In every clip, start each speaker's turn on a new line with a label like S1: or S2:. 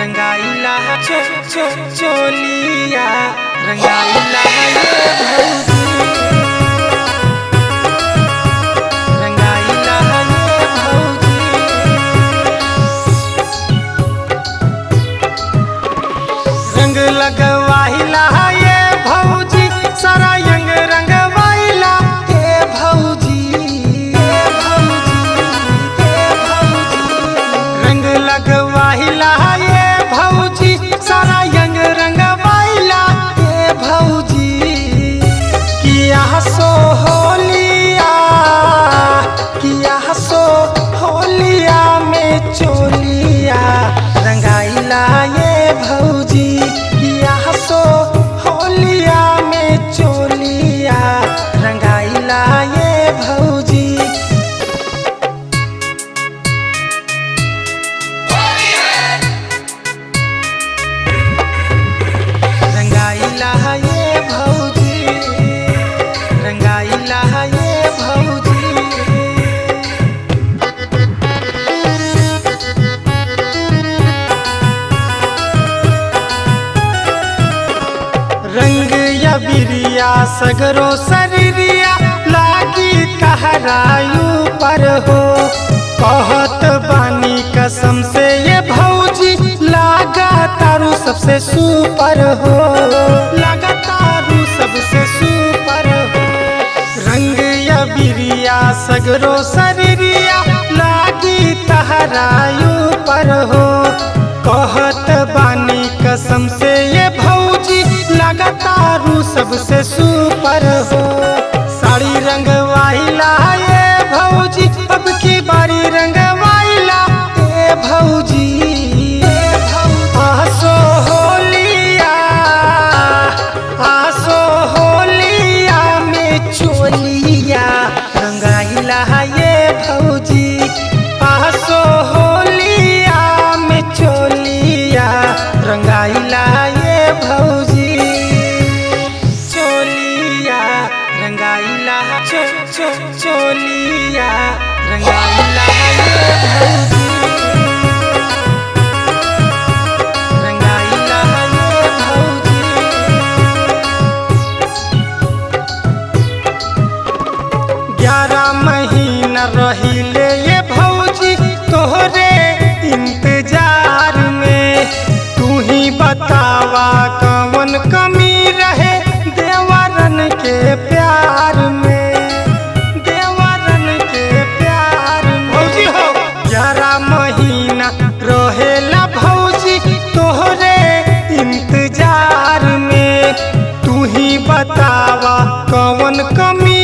S1: रंगाइला चोलिया रंगाइला ये भौजी रंगाइला ये भौजी रंग लगवाइला ये भौजी सारा यंग रंगवाइला ये भौजी रंग लगवाइला ये भौजी सारा यंग रंगवाइला ये भौजी किया सो होलिया में चोलिया रंगाइला ये भौजी किया सो होलिया में चोलिया रंगाइला ये भौजी रंगाइला ये भौजी रंगाइला ये भौजी रंग या बिरिया सगरो शरीरिया लागी कहरायु पर हो कहत बानी कसम से ये भौजी लागा तारू सबसे सुपर हो लागा तारू सबसे सुपर हो रंग या बिरिया सगरो शरीरिया लागी कहरायु पर हो कहत बानी कसम से ये भौजी लगातारू सबसे सुपर हो साड़ी रंगवाइला ये भौजी अब की बारी रंगवाइला ये भौजी आसो होलिया में चोलिया रंगाइला ये भौजी आसो होलिया में चोलिया रंगाइला ये भौजी चोलिया रंगाइला चोलिया रंगाइला ये भौजी रंगाइला ये भौजी 11 महीना रहिले ये भौजी तोहरे इंतजार में तू ही बतावा कौन कमी रहे देवरन के प्यार में देवरन के प्यार भौजी हो 11 महीना रहेला भौजी तोहरे इंतजार में तू ही बतावा कौन कमी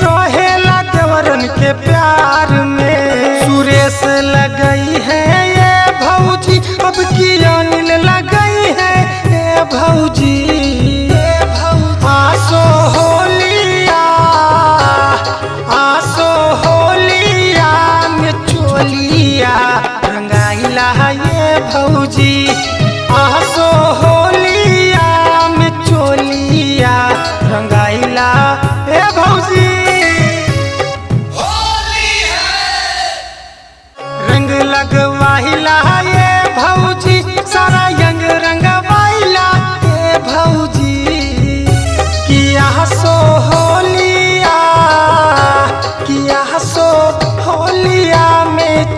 S1: रहेला देवरन के प्यार में सुरेश लगई है ये भौजी अब की अनिल लगई है ये भौजी आसो होलिया में चोलिया रंगाइला ये भौजी आसो होलिया में चोलिया रंगाइला ये भौजी रंग लगवाइला ये भौजी सारा यंग रंगवाइला ये भौजी किया सो होलिया में